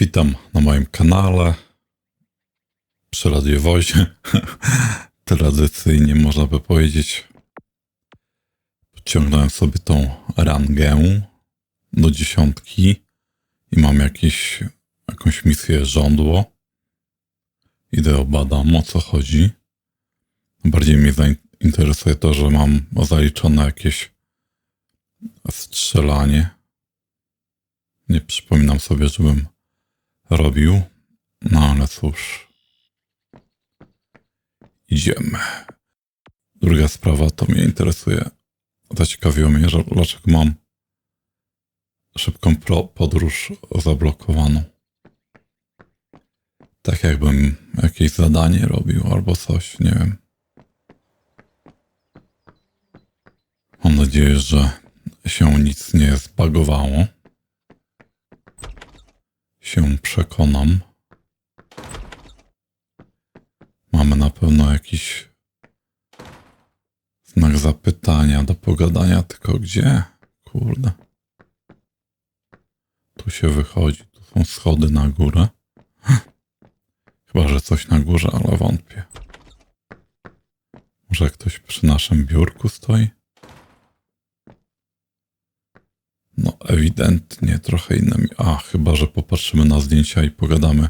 Witam na moim kanale przy radiowozie. Tradycyjnie można by powiedzieć, podciągnąłem sobie tą rangę do 10 i mam jakąś misję Żądło. Idę obadam, o co chodzi. Bardziej mnie zainteresuje to, że mam zaliczone jakieś strzelanie. Nie przypominam sobie, żebym robił. No ale cóż. Idziemy. Druga sprawa to mnie interesuje. Zaciekawiło mnie, że dlaczego mam szybką podróż zablokowaną. Tak jakbym jakieś zadanie robił albo coś, nie wiem. Mam nadzieję, że się nic nie zbagowało. Się przekonam. Mamy na pewno jakiś znak zapytania do pogadania, tylko gdzie? Kurde. Tu się wychodzi, tu są schody na górę. Chyba, że coś na górze, ale wątpię. Może ktoś przy naszym biurku stoi? No ewidentnie trochę innym. A, chyba, że popatrzymy na zdjęcia i pogadamy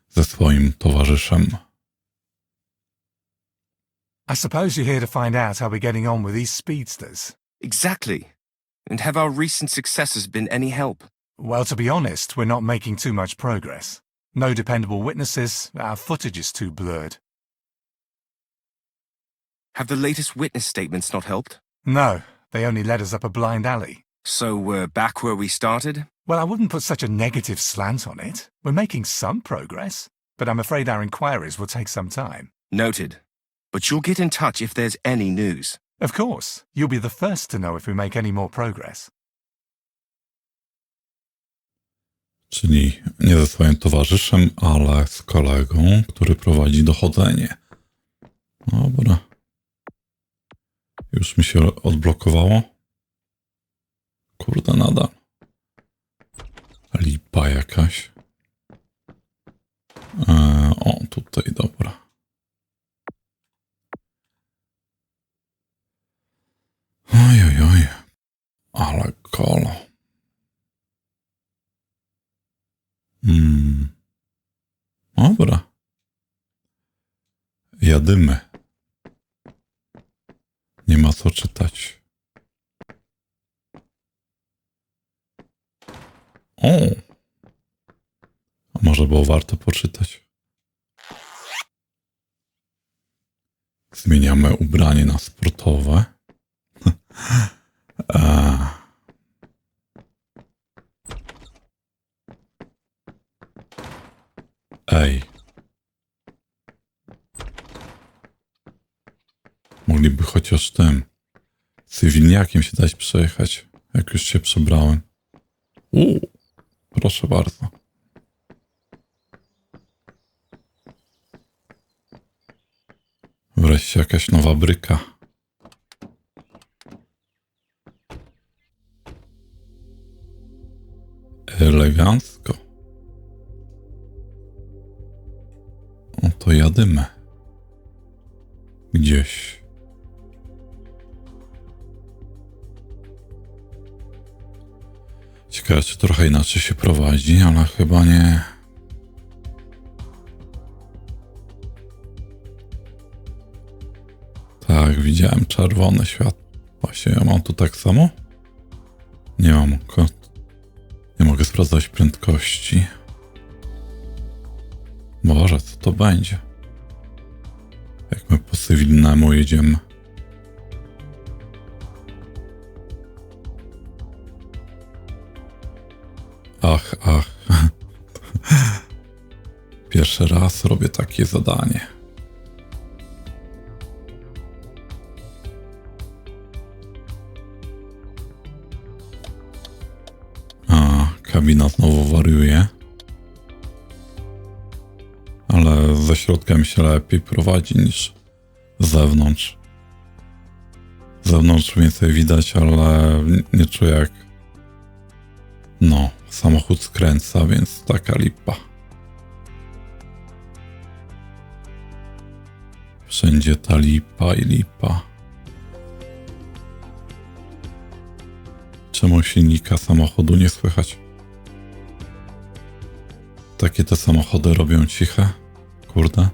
ze swoim towarzyszem. I suppose you're here to find out how we're getting on with these speedsters. Exactly. And have our recent successes been any help? Well, to be honest, we're not making too much progress. No dependable witnesses, our footage is too blurred. Have the latest witness statements not helped? No, they only led us up a blind alley. So we're back where we started? Well, I wouldn't put such a negative slant on it. We're making some progress, but I'm afraid our inquiries will take some time. Noted. But you'll get in touch if there's any news. Of course, you'll be the first to know if we make any more progress. Czyli nie ze swoim towarzyszem, ale z kolegą, który prowadzi dochodzenie. Dobra. Już mi się odblokowało. Kurde, nadal. Lipa jakaś. O, tutaj, dobra. Oj. Ale kolo. Dobra. Jadymy. Nie ma co czytać. O! A może było warto poczytać? Zmieniamy ubranie na sportowe. Ej. Mogliby chociaż tym cywilniakiem się dać przejechać, jak już się przebrałem. Proszę bardzo. Wreszcie jakaś nowa bryka. Elegancko. O, to jadymy. Gdzieś. Ciekawe, czy trochę inaczej się prowadzi, ale chyba nie. Tak, widziałem czerwone światło. Właśnie ja mam tu tak samo? Nie mam. Nie mogę sprawdzać prędkości. Boże, co to będzie? Jak my po cywilnemu jedziemy. Ach. Pierwszy raz robię takie zadanie. Kabina znowu wariuje. Ale ze środka mi się lepiej prowadzi niż z zewnątrz. Z zewnątrz więcej widać, ale nie czuję jak No, samochód skręca, więc taka lipa. Wszędzie ta lipa i lipa. Czemu silnika samochodu nie słychać? Takie te samochody robią ciche. Kurde.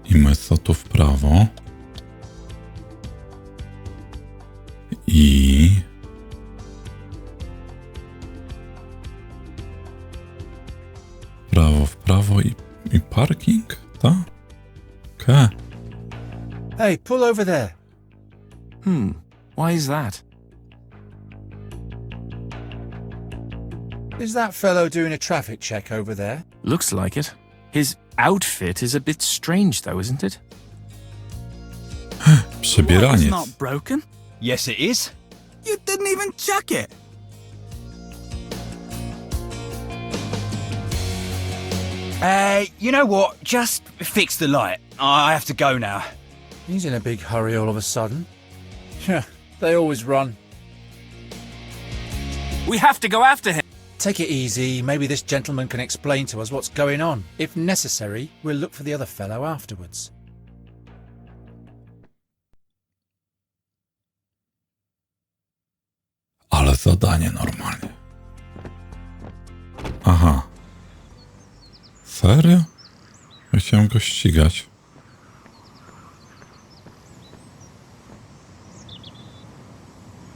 I my co tu w prawo. I... w prawo i parking? Tak? Okay. Hey, pull over there. Why is that? Is that fellow doing a traffic check over there? Looks like it. His outfit is a bit strange though, isn't it? Przebieraniec. It's not broken? Yes, it is. You didn't even check it. You know what? Just fix the light. I have to go now. He's in a big hurry all of a sudden. Yeah, they always run. We have to go after him. Take it easy. Maybe this gentleman can explain to us what's going on. If necessary, we'll look for the other fellow afterwards. Ale zadanie normalnie. Aha. Serio? Ja chciałem go ścigać.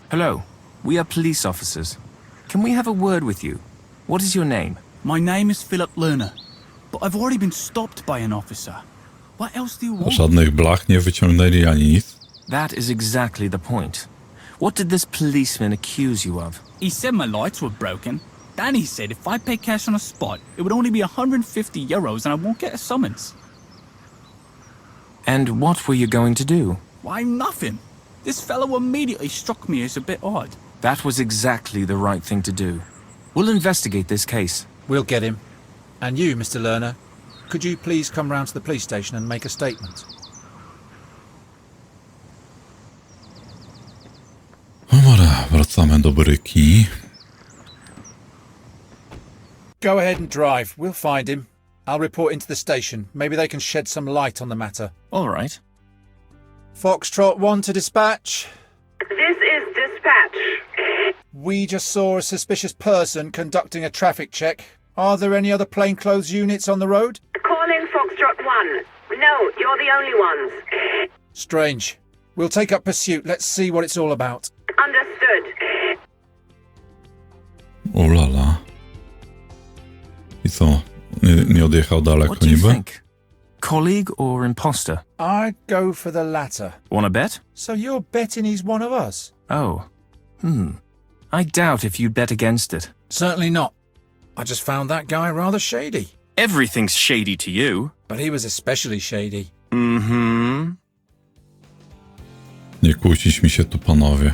Hello, we are police officers. Can we have a word with you? What is your name? My name is Philip Lerner, but I've already been stopped by an officer. What else do you want? Żadnych blach nie wyciągnęli ani nic. That is exactly the point. What did this policeman accuse you of? He said my lights were broken. Then he said if I pay cash on a spot, it would only be 150 euros and I won't get a summons. And what were you going to do? Why, nothing. This fellow immediately struck me as a bit odd. That was exactly the right thing to do. We'll investigate this case. We'll get him. And you, Mr. Lerner, could you please come round to the police station and make a statement? Dobra, wracamy do bryki. Go ahead and drive. We'll find him. I'll report into the station. Maybe they can shed some light on the matter. All right. Foxtrot 1 to dispatch. This is dispatch. We just saw a suspicious person conducting a traffic check. Are there any other plainclothes units on the road? Calling Foxtrot 1. No, you're the only ones. Strange. We'll take up pursuit. Let's see what it's all about. Understood. Ulala. I co? Nie odjechał daleko What do you niby? think? Colleague or imposter? I'd go for the latter. Wanna bet? So you're betting he's one of us? Oh. I doubt if you'd bet against it. Certainly not. I just found that guy rather shady. Everything's shady to you. But he was especially shady. Nie kłócić mi się tu, panowie.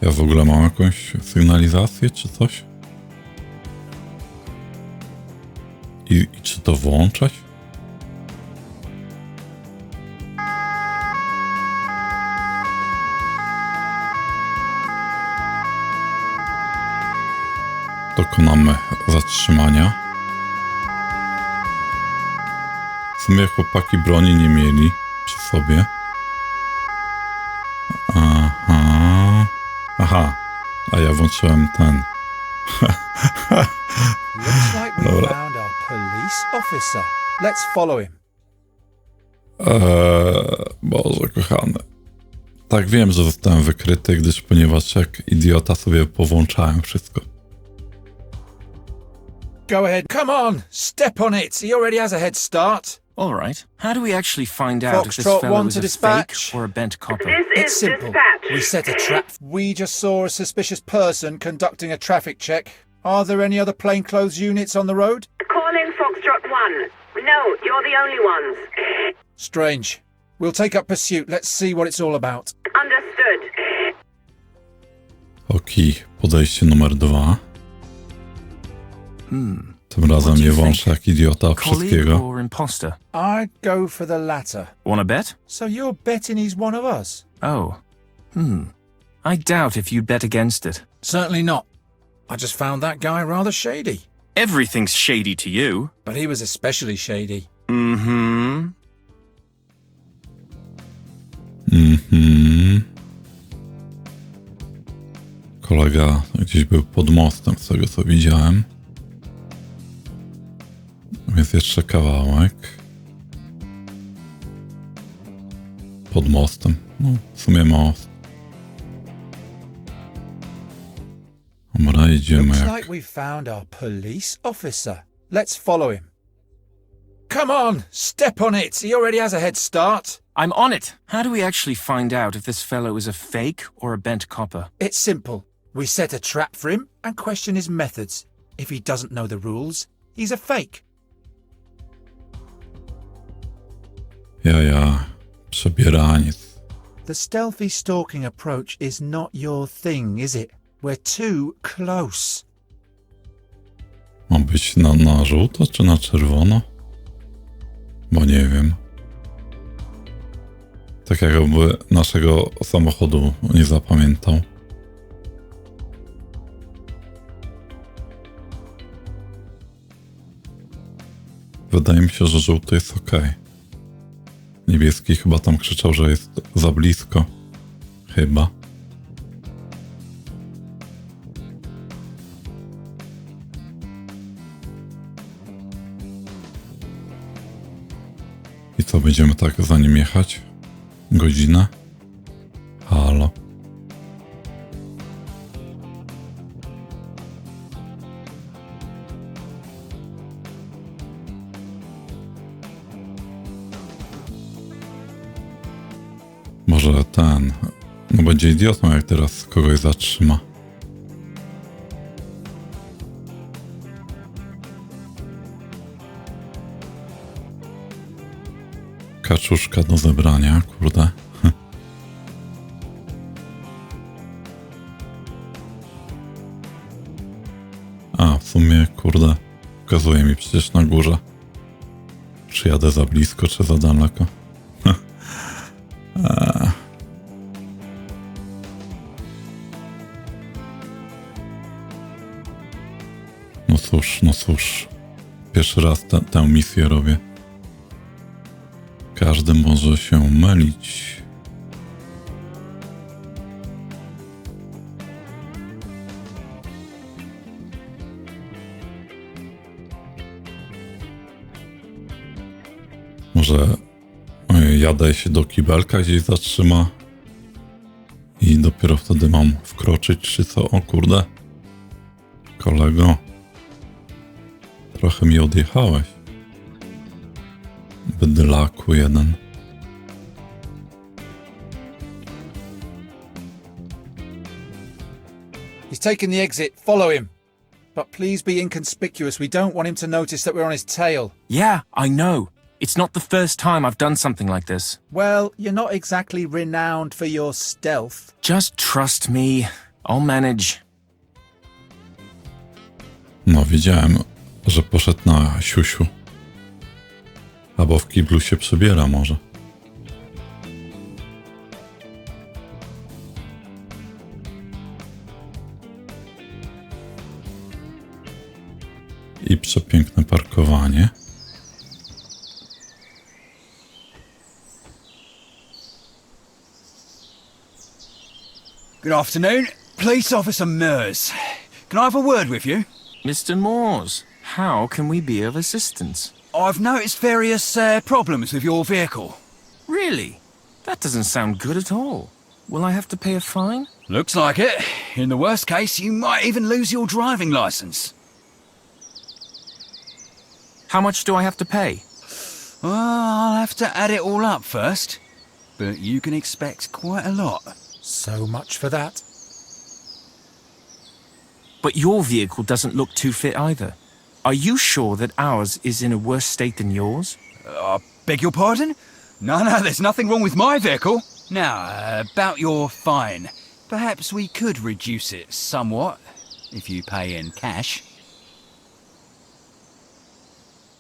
Ja w ogóle mam jakąś sygnalizację czy coś? I czy to włączać? Dokonamy zatrzymania. W sumie chłopaki broni nie mieli przy sobie. Aha. A ja włączyłem ten. Looks like we found our police officer. Let's follow him. Boże kochany. Tak, wiem, że zostałem wykryty, ponieważ jak idiota sobie powłączałem wszystko. Go ahead. Come on. Step on it. He already has a head start. All right. How do we actually find out if this Foxtrot fellow 1 is to a dispatch. fake or a bent copper? This It's is simple. dispatch. We set a trap. We just saw a suspicious person conducting a traffic check. Are there any other plainclothes units on the road? Calling Foxtrot 1. No, you're the only ones. Strange. We'll take up pursuit. Let's see what it's all about. Understood. Okej, podejście numer 2. Tym razem What do nie you włączę think? jak idiota Colleague wszystkiego. or imposter? I'd go for the latter. Wanna bet? So you're betting he's one of us? Oh. I doubt if you'd bet against it. Certainly not. I just found that guy rather shady. Everything's shady to you. But he was especially shady. Mm-hmm. Kolega gdzieś był pod mostem, z tego co widziałem. Więc jeszcze kawałek. Pod mostem. No, w sumie most. Dobra, idziemy Looks jak... like we found our police officer. Let's follow him. Come on, step on it. He already has a head start. I'm on it. How do we actually find out if this fellow is a fake or a bent copper? It's simple. We set a trap for him and question his methods. If he doesn't know the rules, he's a fake. Ja, przebieraniec. The stealthy stalking approach is not your thing, is it? We're too close. Ma być na żółto czy na czerwono? Bo nie wiem. Tak jakby naszego samochodu nie zapamiętał. Wydaje mi się, że żółty jest ok. Niebieski chyba tam krzyczał, że jest za blisko. Chyba. I co, będziemy tak za nim jechać? Godzinę? Halo. Może ten... No będzie idiotą, jak teraz kogoś zatrzyma. Kaczuszka do zebrania, kurde. A, w sumie, kurde, pokazuje mi przecież na górze. Czy jadę za blisko, czy za daleko. No cóż. Pierwszy raz tę misję robię. Każdy może się mylić. Może jadę się do kibelka, gdzieś zatrzyma i dopiero wtedy mam wkroczyć, czy co? O kurde. Kolego. Trochę mi odjechałeś. Bydlaku jeden. He's taken the exit. Follow him. But please be inconspicuous. We don't want him to notice that we're on his tail. Yeah, I know. It's not the first time I've done something like this. Well, you're not exactly renowned for your stealth. Just trust me. I'll manage. No, wiedziałem, że poszedł na siusiu. Albo w kiblu się przebiera może. I przepiękne parkowanie. Good afternoon. Police Officer Mears. Can I have a word with you? Mr. Moores, how can we be of assistance? I've noticed various problems with your vehicle. Really? That doesn't sound good at all. Will I have to pay a fine? Looks like it. In the worst case, you might even lose your driving license. How much do I have to pay? Well, I'll have to add it all up first. But you can expect quite a lot. So much for that. But your vehicle doesn't look too fit either. Are you sure that ours is in a worse state than yours? Beg your pardon? No, there's nothing wrong with my vehicle. Now, about your fine. Perhaps we could reduce it somewhat, if you pay in cash.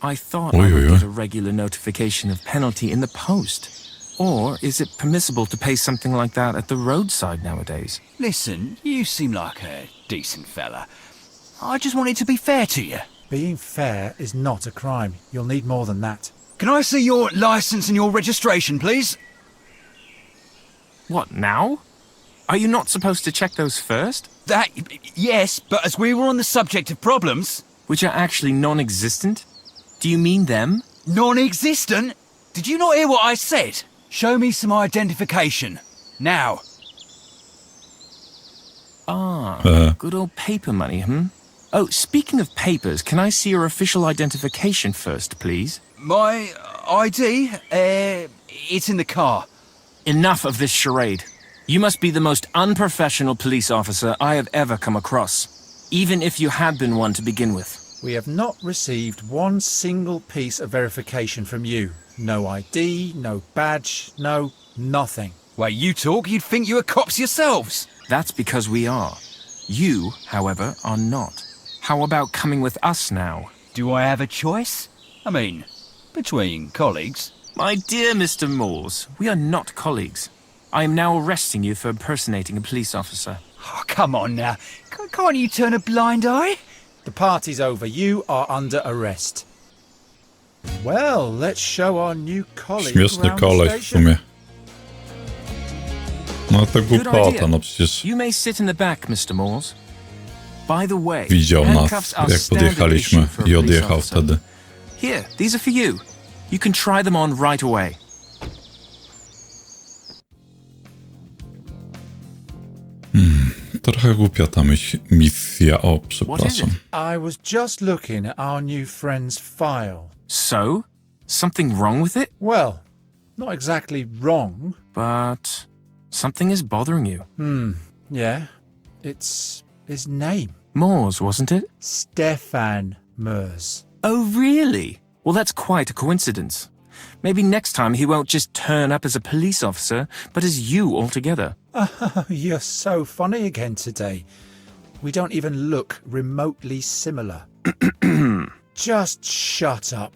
I thought I would Oi. get a regular notification of penalty in the post. Or is it permissible to pay something like that at the roadside nowadays? Listen, you seem like a decent fella. I just wanted to be fair to you. Being fair is not a crime. You'll need more than that. Can I see your licence and your registration, please? What, now? Are you not supposed to check those first? That, yes, but as we were on the subject of problems... Which are actually non-existent? Do you mean them? Non-existent? Did you not hear what I said? Show me some identification. Now. Good old paper money, Oh, speaking of papers, can I see your official identification first, please? My ID? It's in the car. Enough of this charade. You must be the most unprofessional police officer I have ever come across, even if you had been one to begin with. We have not received one single piece of verification from you. No ID, no badge, no nothing. Way you talk, you'd think you were cops yourselves. That's because we are. You, however, are not. How about coming with us now? Do I have a choice? I mean, between colleagues. My dear Mr. Moores, we are not colleagues. I am now arresting you for impersonating a police officer. Oh, come on now. Can't you turn a blind eye? The party's over. You are under arrest. Well, let's show our new colleague Śmieszny around the koleś w station. sumie. No to Good głupota, idea. no przecież You may sit in the back, Mr. Moores. By the way, widział nas, handcuffs are jak standard podjechaliśmy issue for a i police odjechał officer. wtedy. Here, these are for you. You can try them on right away. Trochę głupia ta misja. O, What is przepraszam. it? I was just looking at our new friend's file. So? Something wrong with it? Well, not exactly wrong. But something is bothering you. Yeah, it's his name. Moores, wasn't it? Stefan Mers. Oh, really? Well, that's quite a coincidence. Maybe next time he won't just turn up as a police officer, but as you altogether. You're so funny again today. We don't even look remotely similar. Just shut up.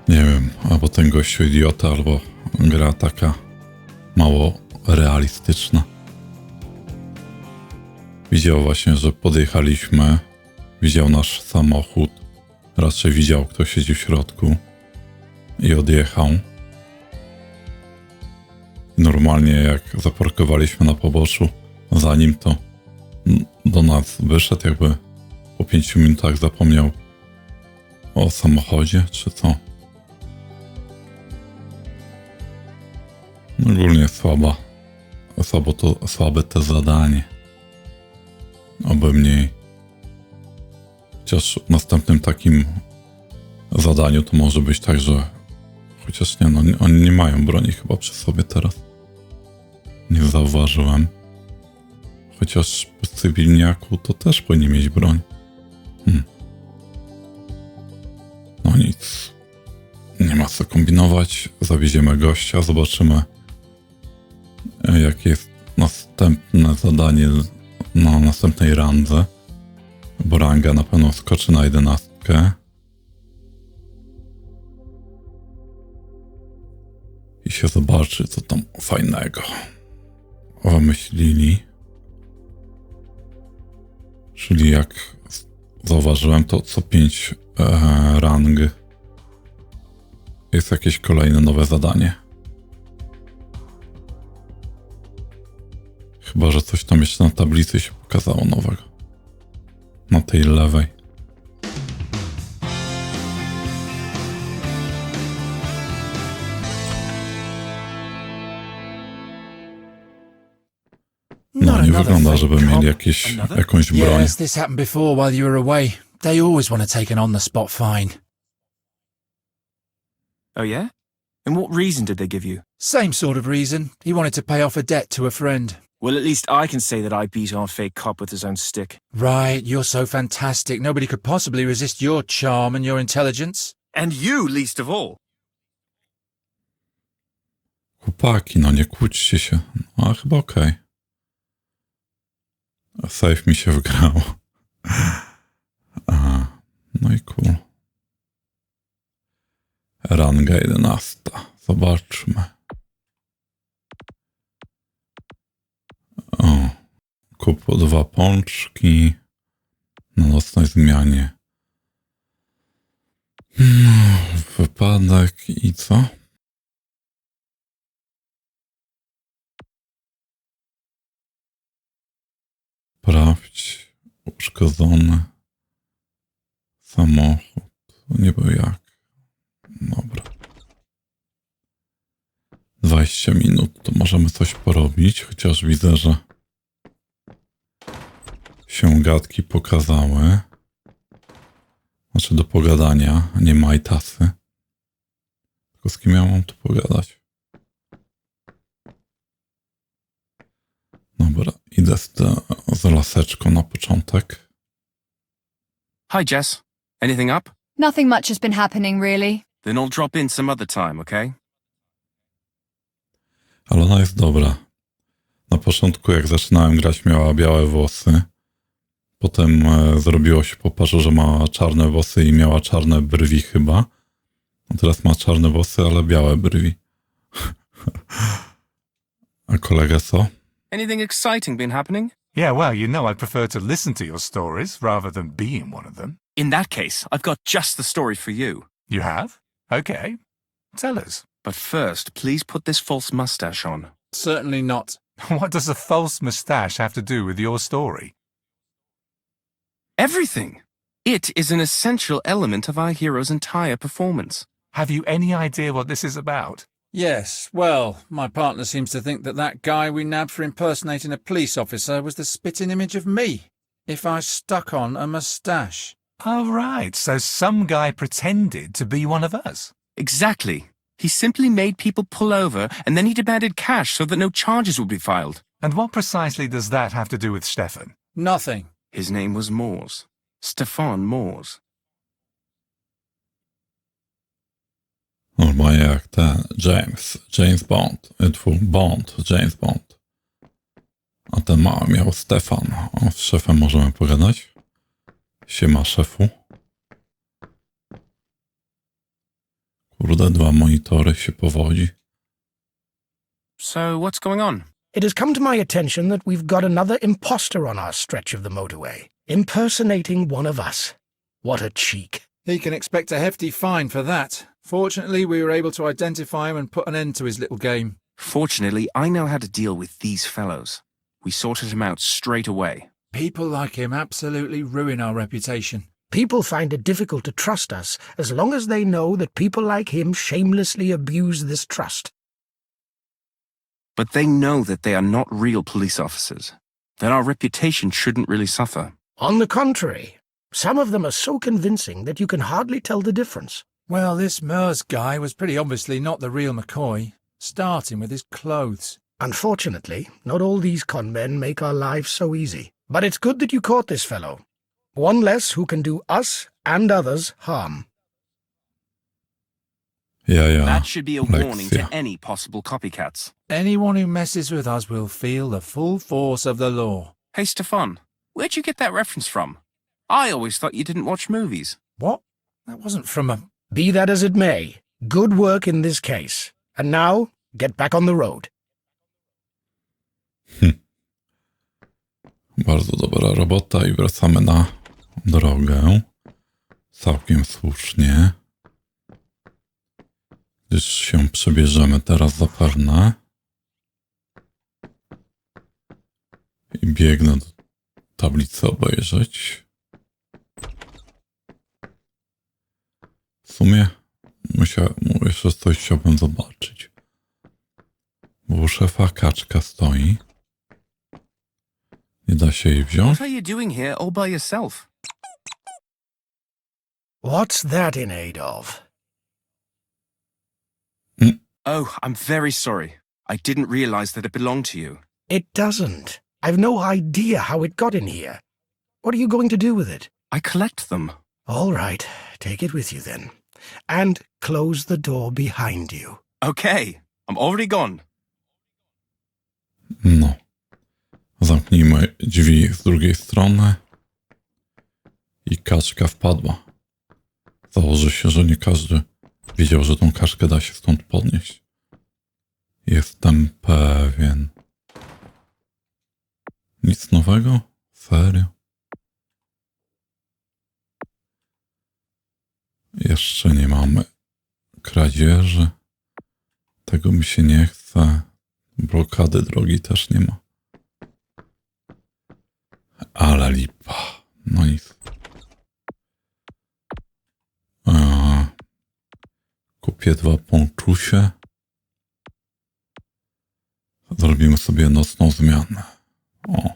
Nie wiem, albo ten gościu idiota, albo gra taka mało realistyczna. Widział właśnie, że podjechaliśmy, widział nasz samochód, raczej widział, kto siedzi w środku i odjechał. Normalnie jak zaparkowaliśmy na poboczu, zanim to do nas wyszedł, jakby po 5 minutach zapomniał o samochodzie, czy co? Ogólnie słabe to zadanie. Oby mniej. Chociaż w następnym takim zadaniu to może być tak, że chociaż nie, no oni nie mają broni chyba przy sobie teraz. Nie zauważyłem. Chociaż w cywilniaku to też powinni mieć broń. No nic. Nie ma co kombinować. Zawieziemy gościa, zobaczymy jakie jest następne zadanie na następnej randze. Bo ranga na pewno skoczy na 11. I się zobaczy, co tam fajnego wymyślili. Czyli jak zauważyłem, to co 5 rang jest jakieś kolejne nowe zadanie. Chyba że coś tam jeszcze na tablicy się pokazało nowego. Na tej lewej. No nie wygląda, żeby mieli jakąś broń. Yes, this happened before while you were away. They always want to take an on-the-spot fine. Oh, yeah? And what reason did they give you? Same sort of reason. He wanted to pay off a debt to a friend. Well, at least I can say that I beat our fake cop with his own stick. Right, you're so fantastic. Nobody could possibly resist your charm and your intelligence. And you least of all. Chłopaki, no nie kłóćcie się. A chyba okej. Save mi się wgrał. Aha, no i cool. Ranga 11. Zobaczmy. O, kup 2 pączki na nocnej zmianie. Wypadek i co? Sprawdź uszkodzony samochód. Nie wiem jak. Dobra. 20 minut, to możemy coś porobić, chociaż widzę, że się gadki pokazały. Znaczy do pogadania, nie ma i tasy. Tylko z kim ja mam tu pogadać? Dobra, idę z laseczką na początek. Hi, Jess. Anything up? Nothing much has been happening, really. Then I'll drop in some other time, okay? Ale ona jest dobra. Na początku, jak zaczynałem grać, miała białe włosy. Potem zrobiło się po parze, że ma czarne włosy i miała czarne brwi chyba. A teraz ma czarne włosy, ale białe brwi. A kolega co? Anything exciting been happening? Yeah, well, you know I'd prefer to listen to your stories rather than be in one of them. In that case, I've got just the story for you. You have? Okay. Tell us. But first, please put this false mustache on. Certainly not. What does a false moustache have to do with your story? Everything! It is an essential element of our hero's entire performance. Have you any idea what this is about? Yes, well, my partner seems to think that guy we nabbed for impersonating a police officer was the spitting image of me, if I stuck on a moustache. Oh, right. So some guy pretended to be one of us. Exactly. He simply made people pull over, and then he demanded cash so that no charges would be filed. And what precisely does that have to do with Stefan? Nothing. His name was Moores. Stefan Moores. Normalnie jak ten James Bond. James Bond. A ten miał Stefan. O, z szefem możemy pogadać. Siema szefu. Kurde, 2 monitory się powodzi. So, what's going on? It has come to my attention that we've got another imposter on our stretch of the motorway, impersonating one of us. What a cheek. He can expect a hefty fine for that. Fortunately, we were able to identify him and put an end to his little game. Fortunately, I know how to deal with these fellows. We sorted him out straight away. People like him absolutely ruin our reputation. People find it difficult to trust us as long as they know that people like him shamelessly abuse this trust. But they know that they are not real police officers, that our reputation shouldn't really suffer. On the contrary, some of them are so convincing that you can hardly tell the difference. Well, this Mers guy was pretty obviously not the real McCoy, starting with his clothes. Unfortunately, not all these con men make our lives so easy. But it's good that you caught this fellow. One less who can do us and others harm. Ja. That should be a warning to Lekcja. any possible copycats. Anyone who messes with us will feel the full force of the law. Hey, Stefan, where'd you get that reference from? I always thought you didn't watch movies. What? That wasn't from a... Be that as it may, good work in this case. And now, get back on the road. Bardzo dobra robota i wracamy na drogę. Całkiem słusznie. Gdyż się przebierzemy teraz zapewne. I biegnę do tablicy obejrzeć. W sumie jeszcze coś chciałbym zobaczyć. Bo u szefa kaczka stoi. Nie da się jej wziąć. What are you doing here all by yourself? What's that in aid of? Oh, I'm very sorry. I didn't realize that it belonged to you. It doesn't. I've no idea how it got in here. What are you going to do with it? I collect them. All right, take it with you then. And close the door behind you. Okay, I'm already gone. No. Zamknijmy drzwi z drugiej strony. I kaczka wpadła. Założę się, że nie każdy wiedział, że tą kaczkę da się stąd podnieść. Jestem pewien. Nic nowego? Serio? Jeszcze nie mamy kradzieży. Tego mi się nie chce. Blokady drogi też nie ma. Ale lipa. No nic. Kupię 2 ponczusie. Zrobimy sobie nocną zmianę. O.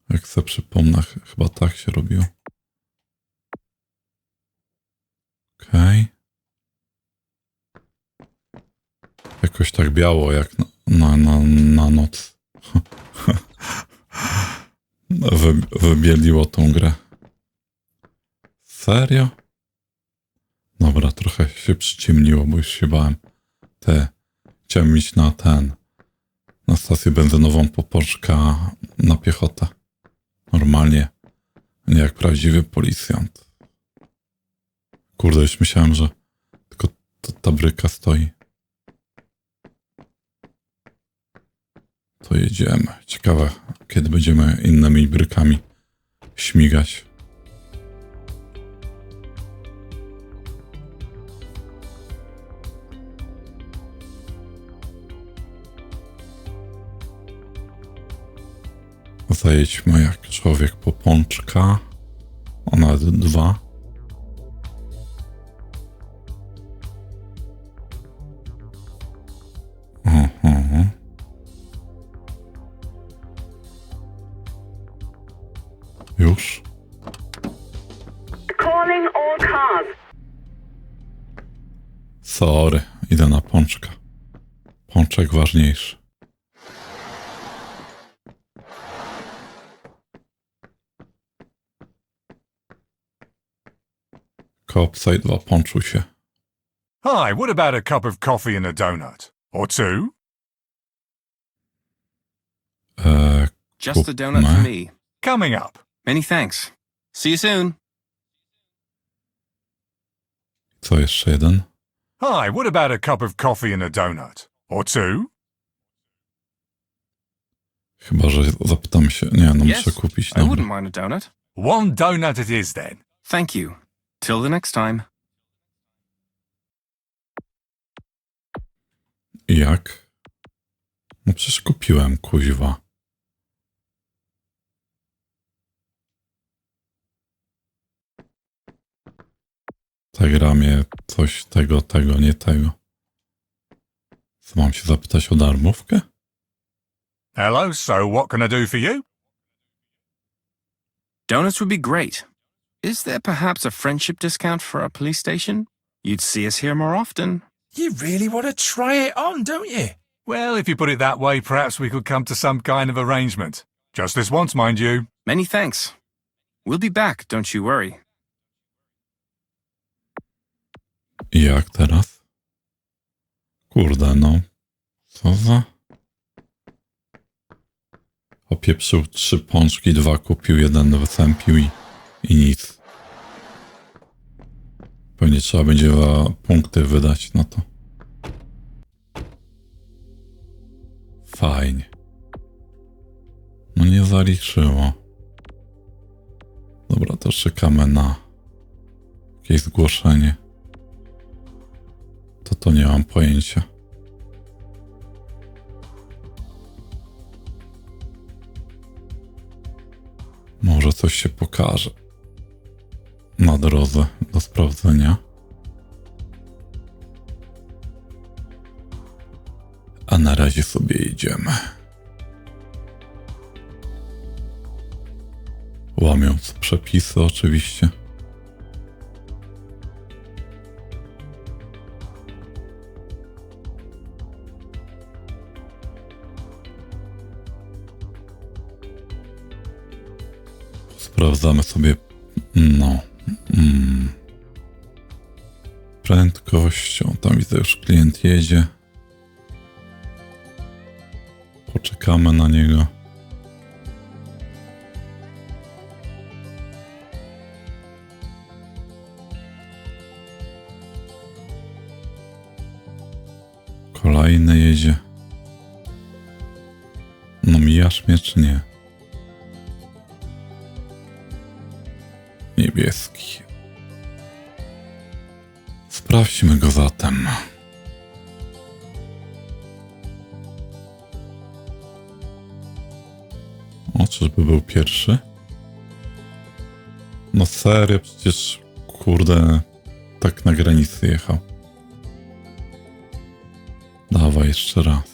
Jak sobie przypomnę, chyba tak się robiło. Okej. Jakoś tak biało jak na noc. Wybieliło tą grę. Serio? Dobra, trochę się przyciemniło, bo już się bałem. Chciałem iść na stację benzynową po Poczka na piechotę. Normalnie. Nie jak prawdziwy policjant. Kurde, już myślałem, że tylko ta bryka stoi. To jedziemy. Ciekawe, kiedy będziemy innymi brykami śmigać. Zajedźmy jak człowiek po pączka. O, nawet 2. Już? Calling all cars. Sorry, idę na pączka. Pączek ważniejszy. Kopsaj 2 ponczusie. Hi, what about a cup of coffee and a donut? Or 2? Just a donut for me. Coming up. Many thanks. See you soon. Co jeszcze jeden? Hi, what about a cup of coffee and a donut? Or 2? Chyba, że zapytam się. Nie, no Yes, muszę kupić. I Dobra. wouldn't mind a donut. 1 donut it is then. Thank you. Till the next time. Jak? No przecież kupiłem, kuźwa. Ta gra mnie coś tego, nie tego. Co, mam się zapytać o darmówkę? Hello, so what can I do for you? Donuts would be great. Is there perhaps a friendship discount for our police station? You'd see us here more often. You really want to try it on, don't you? Well, if you put it that way, perhaps we could come to some kind of arrangement. Just this once, mind you. Many thanks. We'll be back, don't you worry. I jak teraz? Kurde, no. Co za... Opieprzył 3 pączki, 2 kupił, 1 wysępił i nic. Pewnie trzeba będzie punkty wydać na to. Fajnie. No nie zaliczyło. Dobra, to czekamy na jakieś zgłoszenie. To nie mam pojęcia. Może coś się pokaże na drodze do sprawdzenia. A na razie sobie jedziemy. Łamiąc przepisy oczywiście. Sprawdzamy sobie, prędkość. O, tam widzę, już klient jedzie. Poczekamy na niego. Kolejny jedzie. No mijasz mnie czy nie? Niebieski. Sprawdźmy go zatem. O, czyżby był pierwszy? No serio, przecież kurde, tak na granicy jechał. Dawaj jeszcze raz.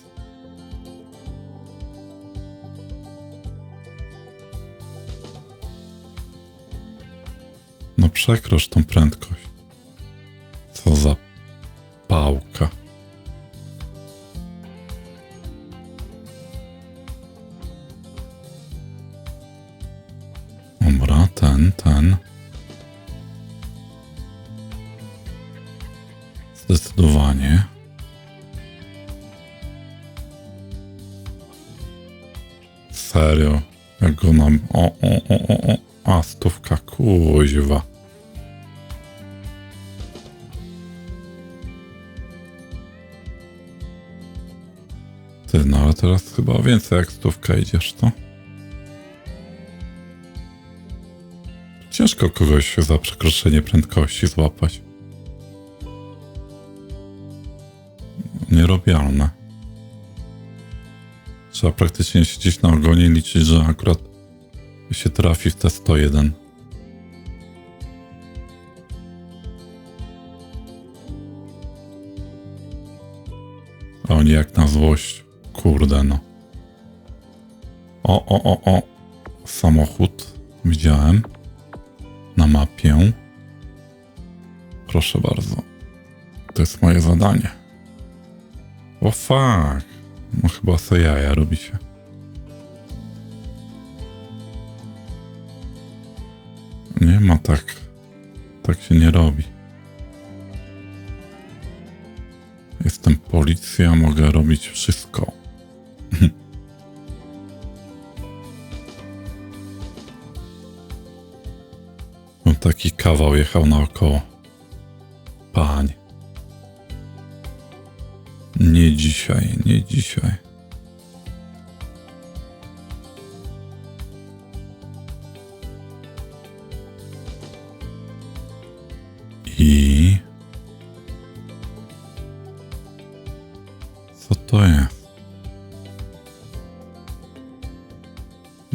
No przekrocz tą prędkość. Co za pałka. Dobra, ten. Zdecydowanie. Serio, jak go nam... A, stówka, kuźwa. Ty, no ale teraz chyba więcej jak stówka idziesz, to? Ciężko kogoś za przekroczenie prędkości złapać. Nierobialne. Trzeba praktycznie siedzieć na ogonie i liczyć, że akurat się trafi w te 101. A oni jak na złość. Kurde no. O. Samochód. Widziałem. Na mapie. Proszę bardzo. To jest moje zadanie. O fuck. No chyba se jaja robi się. Nie ma tak. Tak się nie robi. Jestem policja, mogę robić wszystko. On taki kawał jechał naokoło. Panie. Nie dzisiaj, nie dzisiaj. I... Co to jest?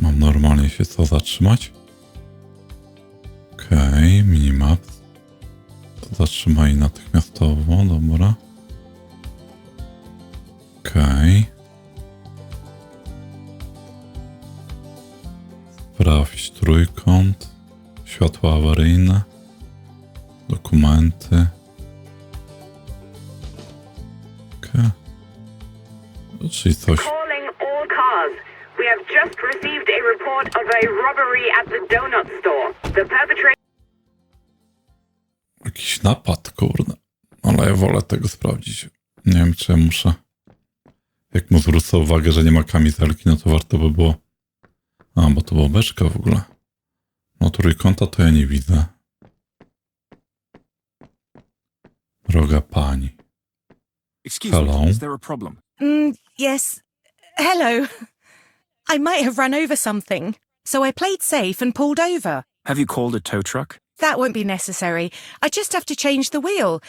Mam normalnie się co zatrzymać? Okej, minimap. To zatrzymaj natychmiastowo, dobra. Okej. Sprawdź trójkąt. Światła awaryjne. Dokumenty. Okej. Czyli coś. Calling all cars. We have just received a report of a robbery at the donut store. The perpetrator... Jakiś napad, kurde. Ale ja wolę tego sprawdzić. Nie wiem, czy ja muszę... Jak mu zwrócę uwagę, że nie ma kamizelki, no to warto by było... A, bo to była beczka w ogóle. No trójkąta to ja nie widzę. Droga pani. Excuse Hello? me, is there a problem? Yes. Hello. I might have run over something, so I played safe and pulled over. Have you called a tow truck? That won't be necessary. I just have to change the wheel.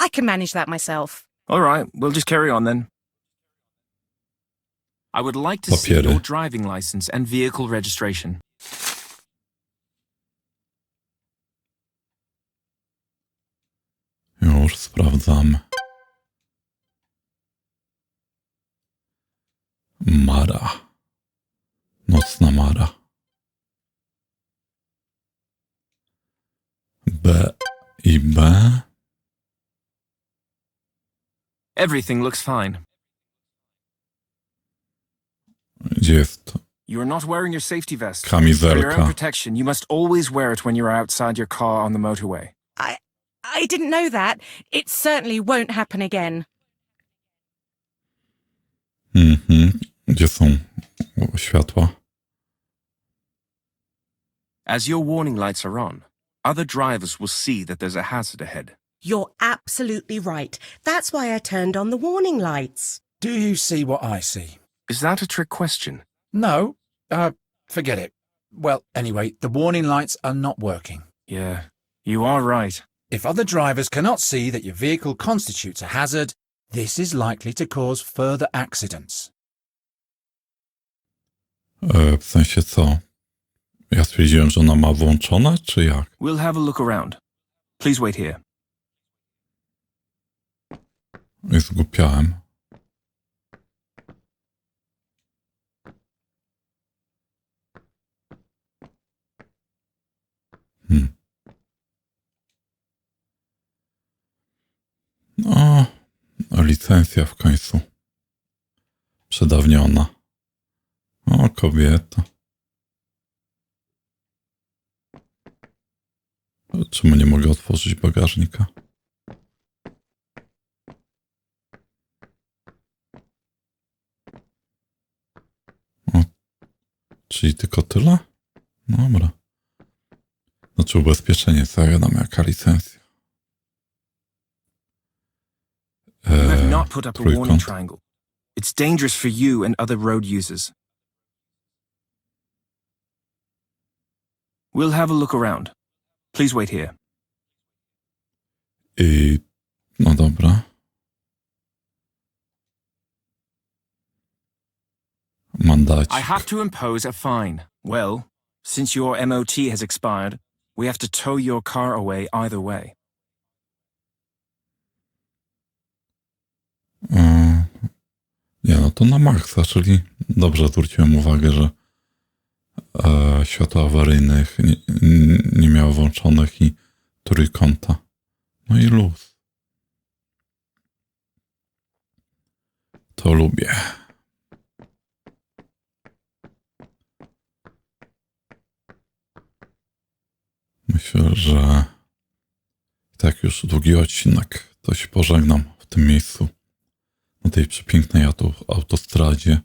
I can manage that myself. All right, we'll just carry on then. I would like to see Papiery. your driving license and vehicle registration. Już sprawdzamy. Mara. Nocna Mara. B i B. Everything looks fine. Gdzie jest to? You are not wearing your safety vest. For your own Kamizelka? protection, you must always wear it when you're outside your car on the motorway. I didn't know that. It certainly won't happen again. Gdzie są światła? As your warning lights are on, other drivers will see that there's a hazard ahead. You're absolutely right. That's why I turned on the warning lights. Do you see what I see? Is that a trick question? No. Forget it. Well, anyway, the warning lights are not working. Yeah, you are right. If other drivers cannot see that your vehicle constitutes a hazard, this is likely to cause further accidents. W sensie co? Ja stwierdziłem, że ona ma włączone, czy jak? We'll have a look around. Please wait here. I zgłupiałem. No, licencja w końcu. Przedawniona. O, kobieta. Czemu nie mogę otworzyć bagażnika? O, czyli tylko tyle? Dobra. Znaczy ubezpieczenie, co ja dam, jaka licencja? You have not put up a warning triangle. It's dangerous for you and other road users. We'll have a look around. Please wait here. No dobra. Mandacik. I have to impose a fine. Well, since your MOT has expired, we have to tow your car away either way. Nie, no to na maksa, czyli dobrze zwróciłem uwagę, że światła awaryjnych nie miało włączonych i trójkąta. No i luz. To lubię. Myślę, że tak już długi odcinek, to się pożegnam w tym miejscu. Na tej przepięknej autostradzie.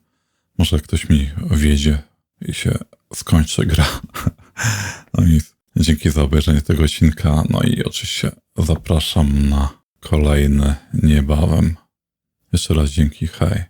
Może ktoś mi wjedzie i się skończy gra. No i dzięki za obejrzenie tego odcinka. No i oczywiście zapraszam na kolejny niebawem. Jeszcze raz dzięki, hej.